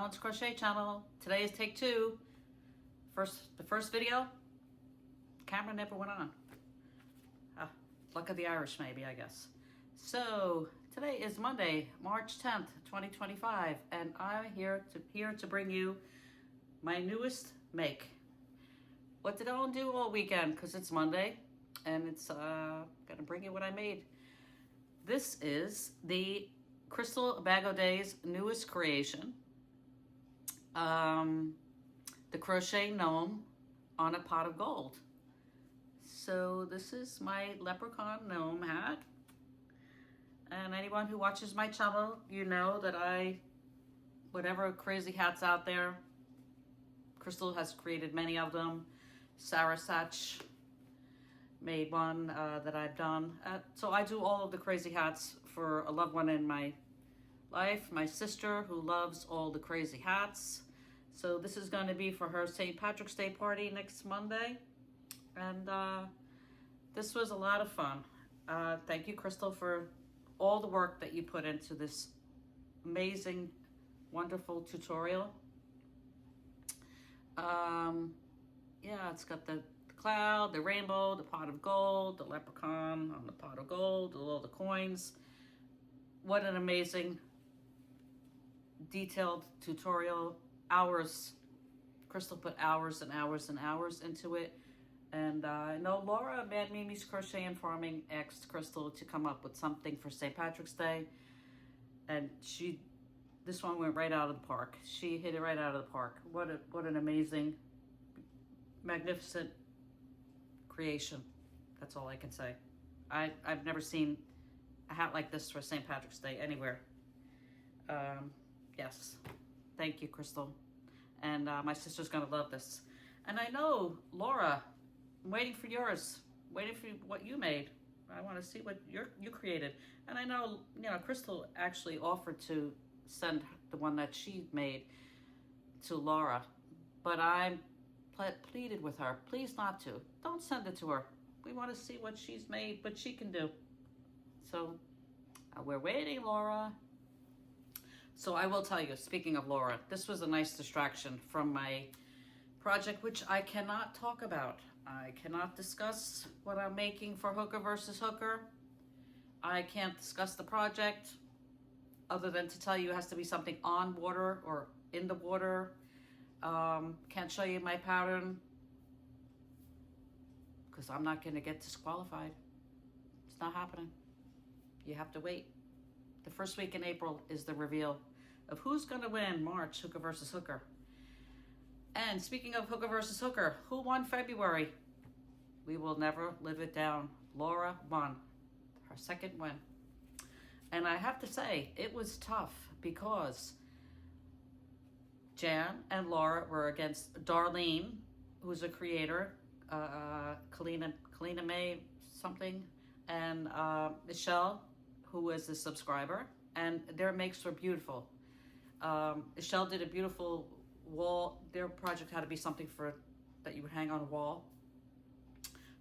Alan's Crochet channel. Today is take two. The first video, camera never went on. Luck of the Irish, maybe, I guess. So today is Monday, March 10th, 2025, and I'm here to bring you my newest make. What did Alan do all weekend? Because it's Monday, and it's gonna bring you what I made. This is the Crystal Bago Day's newest creation. The Crochet Gnome on a pot of gold. So this is my Leprechaun Gnome hat. And anyone who watches my channel, you know that whatever crazy hats out there, Crystal has created many of them. Sarah Satch made one that I've done. So I do all of the crazy hats for a loved one in my life, my sister who loves all the crazy hats. So this is going to be for her St. Patrick's Day party next Monday. And this was a lot of fun. Thank you, Crystal, for all the work that you put into this amazing, wonderful tutorial. Yeah, it's got the cloud, the rainbow, the pot of gold, the leprechaun on the pot of gold, all the coins. What an amazing, detailed tutorial. Hours. Crystal put hours and hours and hours into it. And I know Laura, Mad Mimi's Crochet and Farming, asked Crystal to come up with something for St. Patrick's Day. And this one went right out of the park. She hit it right out of the park. What an amazing, magnificent creation. That's all I can say. I've never seen a hat like this for St. Patrick's Day anywhere. Yes. Thank you, Crystal. And my sister's gonna love this. And I know, Laura, I'm waiting for yours. Waiting for what you made. I want to see what you created. And I know, Crystal actually offered to send the one that she made to Laura. But I pleaded with her, please not to. Don't send it to her. We want to see what she's made, what she can do. So we're waiting, Laura. So I will tell you, speaking of Laura, this was a nice distraction from my project, which I cannot talk about. I cannot discuss what I'm making for Hooker versus Hooker. I can't discuss the project other than to tell you it has to be something on water or in the water. Can't show you my pattern because I'm not going to get disqualified. It's not happening. You have to wait. The first week in April is the reveal of who's going to win March, Hooker versus Hooker. And speaking of Hooker versus Hooker, who won February? We will never live it down. Laura won. Her second win. And I have to say, it was tough because Jan and Laura were against Darlene, who's a creator, Kalina May something, and Michelle, who is a subscriber, and their makes were beautiful. Michelle did a beautiful wall. Their project had to be something that you would hang on a wall.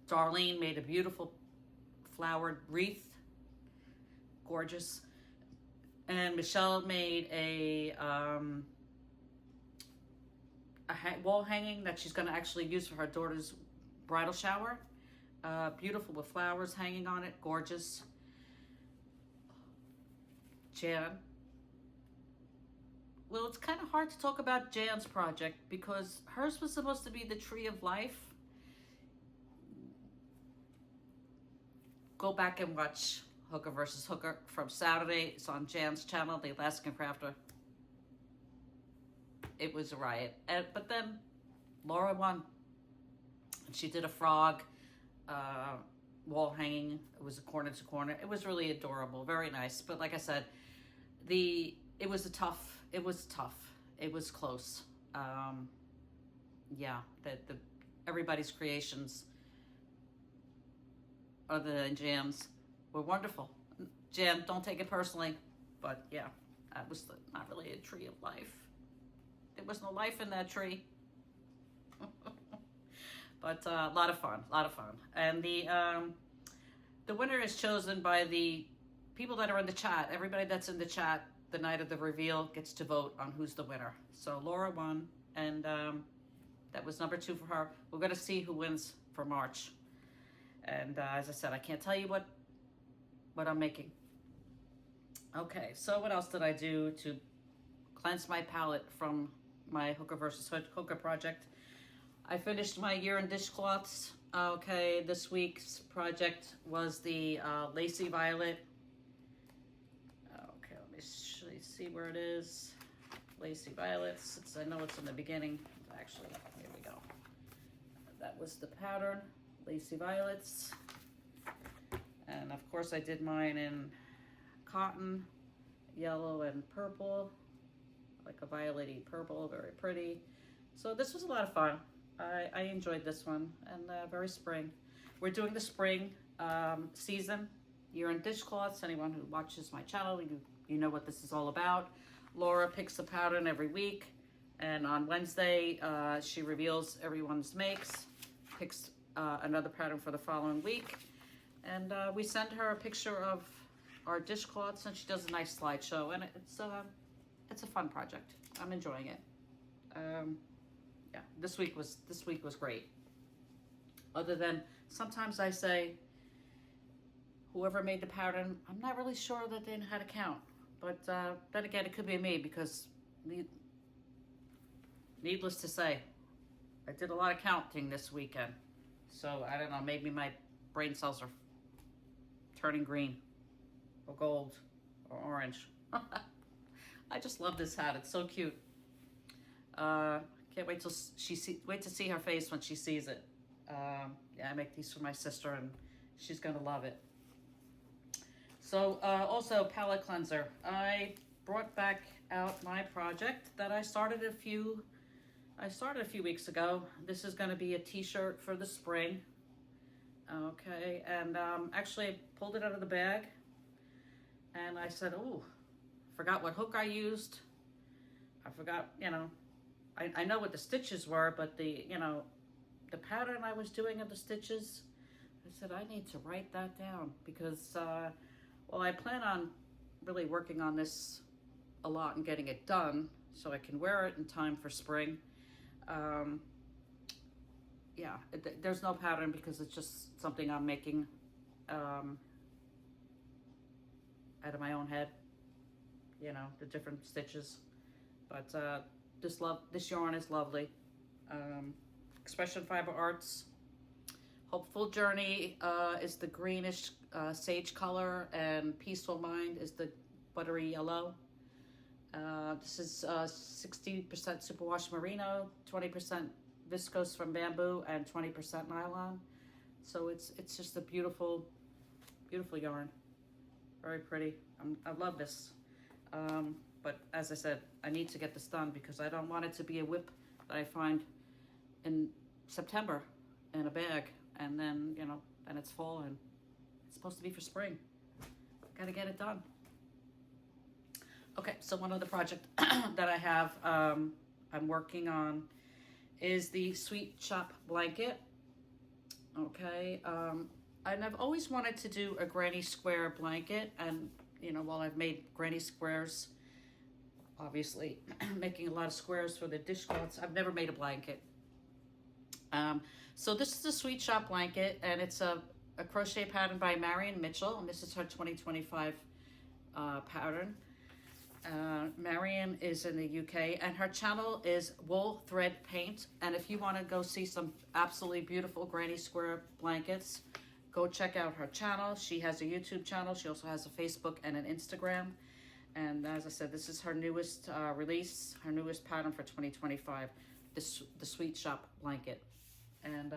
Darlene made a beautiful flowered wreath, gorgeous. And Michelle made a wall hanging that she's going to actually use for her daughter's bridal shower. Beautiful with flowers hanging on it, gorgeous. Jan. Well, it's kind of hard to talk about Jan's project because hers was supposed to be the Tree of Life. Go back and watch Hooker versus Hooker from Saturday. It's on Jan's channel, The Alaskan Crafter. It was a riot. But then Laura won. And she did a frog wall hanging. It was a corner to corner. It was really adorable, very nice. But like I said, it was tough. It was close. Yeah, everybody's creations, other than Jan's, were wonderful. Jan, don't take it personally, but yeah, that was not really a tree of life. There was no life in that tree. But a lot of fun. And the winner is chosen by the people that are in the chat. Everybody that's in the chat the night of the reveal, gets to vote on who's the winner. So Laura won, and that was number 2 for her. We're going to see who wins for March. And as I said, I can't tell you what I'm making. Okay, so what else did I do to cleanse my palette from my Hooker versus Hooker project? I finished my year in dishcloths. Okay, this week's project was the Lacy Violet. Okay, let me see where it is. Lacy Violets. I know it's in the beginning. Actually, here we go. That was the pattern, Lacy Violets. And of course I did mine in cotton, yellow and purple, like a violet-y purple, very pretty. So this was a lot of fun. I enjoyed this one, and very spring. We're doing the spring season. You're in dishcloths. Anyone who watches my channel, you know what this is all about. Laura picks a pattern every week, and on Wednesday she reveals everyone's makes, picks another pattern for the following week, and we send her a picture of our dishcloths, and she does a nice slideshow, and it's a fun project. I'm enjoying it. Yeah, this week was great. Other than sometimes I say, whoever made the pattern, I'm not really sure that they know how to count. But then again, it could be me, because needless to say, I did a lot of counting this weekend. So I don't know, maybe my brain cells are turning green or gold or orange. I just love this hat. It's so cute. Can't wait till wait to see her face when she sees it. Yeah, I make these for my sister, and she's gonna love it. So also palette cleanser. I brought back out my project that I started a few weeks ago. This is going to be a t-shirt for the spring. Okay, and actually I pulled it out of the bag, and I said, oh, forgot what hook I used. I forgot, I know what the stitches were, but the pattern I was doing of the stitches, I said, I need to write that down, because well, I plan on really working on this a lot and getting it done so I can wear it in time for spring. Yeah, there's no pattern because it's just something I'm making out of my own head, the different stitches. But this yarn is lovely. Expression Fiber Arts. Hopeful Journey is the greenish sage color, and Peaceful Mind is the buttery yellow. This is 60% superwash merino, 20% viscose from bamboo, and 20% nylon. So it's just a beautiful, beautiful yarn. Very pretty. I love this. But as I said, I need to get this done because I don't want it to be a whip that I find in September in a bag, and then then it's fall and it's supposed to be for spring. Gotta get it done. Okay, so one other project that I have I'm working on is the Sweet Shop blanket. Okay, and I've always wanted to do a granny square blanket, and while I've made granny squares, obviously making a lot of squares for the dishcloths, I've never made a blanket. So this is a Sweet Shop blanket, and it's a crochet pattern by Marion Mitchell, and this is her 2025 pattern. Marion is in the UK, and her channel is Wool Thread Paint. And if you want to go see some absolutely beautiful granny square blankets, go check out her channel. She has a YouTube channel. She also has a Facebook and an Instagram. And as I said, this is her newest release, her newest pattern for 2025, the Sweet Shop blanket. And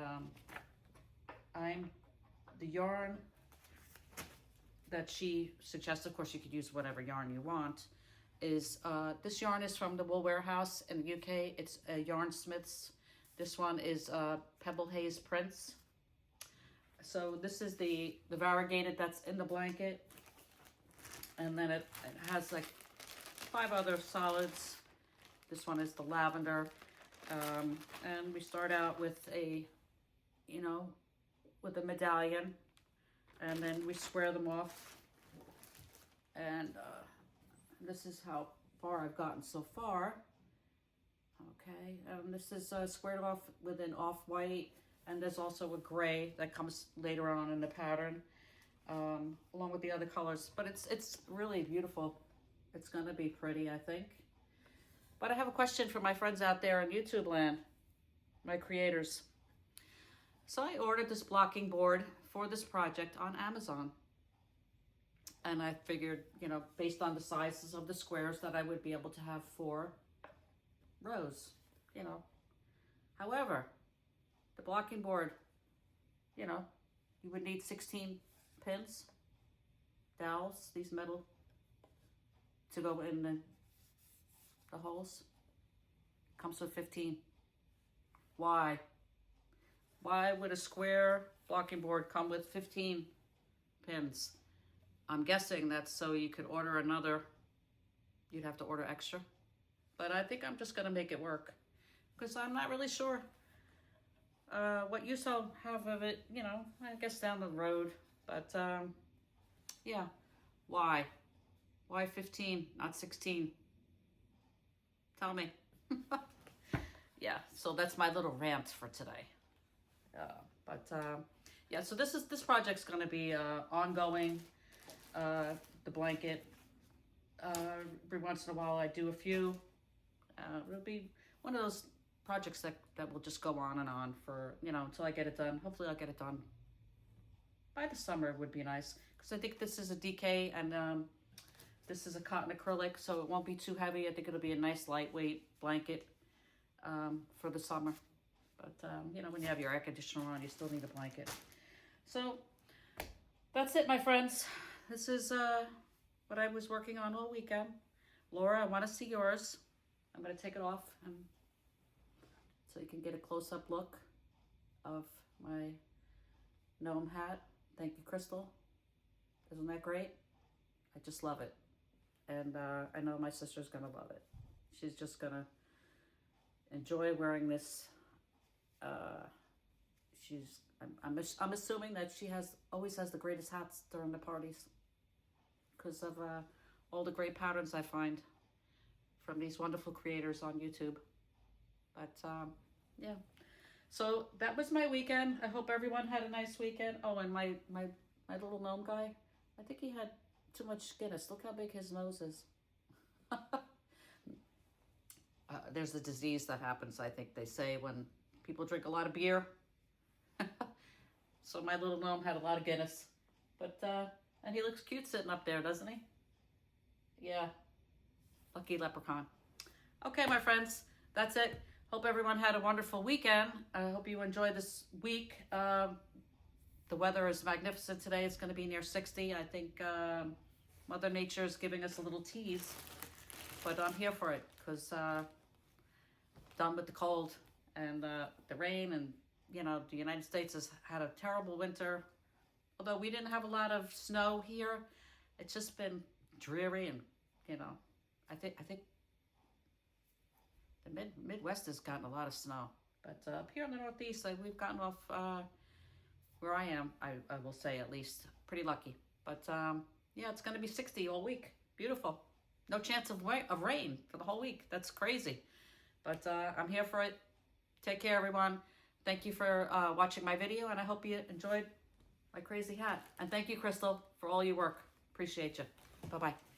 the yarn that she suggests, of course you could use whatever yarn you want, is this yarn is from the Wool Warehouse in the UK. It's Yarn Smiths. This one is Pebble Haze Prince. So this is the variegated that's in the blanket, and then it has like 5 other solids. This one is the lavender, and we start out with a with a medallion, and then we square them off, and This is how far I've gotten so far. Okay, this is squared off with an off-white, and there's also a gray that comes later on in the pattern, along with the other colors. But it's really beautiful. It's gonna be pretty, I think. But I have a question for my friends out there in YouTube land, my creators. So I ordered this blocking board for this project on Amazon. And I figured, you know, based on the sizes of the squares, that I would be able to have 4 rows, you know. However, the blocking board, you know, you would need 16 pins, dowels, these metal, to go in the holes. Comes with 15. Why? Why would a square blocking board come with 15 pins? I'm guessing that's so you could order another. You'd have to order extra. But I think I'm just gonna make it work, because I'm not really sure what use I'll have of it, you know, I guess down the road. But yeah, why? Why 15, not 16? Tell me. Yeah, so that's my little rant for today. Yeah, so this project's gonna be ongoing. The blanket, every once in a while I do a few. It'll be one of those projects that will just go on and on for, you know, until I get it done. Hopefully I'll get it done by the summer. Would be nice, because I think this is a DK, and this is a cotton acrylic, so it won't be too heavy. I think it'll be a nice lightweight blanket for the summer. But you know, when you have your air conditioner on, you still need a blanket. So that's it, my friends. This is what I was working on all weekend. Laura, I want to see yours. I'm going to take it off and so you can get a close-up look of my gnome hat. Thank you, Crystal. Isn't that great? I just love it. And I know my sister's going to love it. She's just going to enjoy wearing this. I'm assuming that she always has the greatest hats during the parties, because of all the great patterns I find from these wonderful creators on YouTube. But yeah, so that was my weekend. I hope everyone had a nice weekend. Oh, and my little gnome guy, I think he had too much Guinness. Look how big his nose is. There's a disease that happens, I think they say, when people drink a lot of beer. So my little gnome had a lot of Guinness. But and he looks cute sitting up there, doesn't he? Yeah. Lucky leprechaun. Okay, my friends, that's it. Hope everyone had a wonderful weekend. I hope you enjoyed this week. The weather is magnificent today. It's going to be near 60. I think Mother Nature is giving us a little tease. But I'm here for it, because done with the cold and the rain. And, you know, the United States has had a terrible winter. Although we didn't have a lot of snow here, it's just been dreary, and, you know, I think the Midwest has gotten a lot of snow. But up here in the Northeast, we've gotten off, where I am, I will say, at least, pretty lucky. But yeah, it's going to be 60 all week. Beautiful. No chance of rain for the whole week. That's crazy. But I'm here for it. Take care, everyone. Thank you for watching my video, and I hope you enjoyed my crazy hat. And thank you, Crystal, for all your work. Appreciate you. Bye-bye.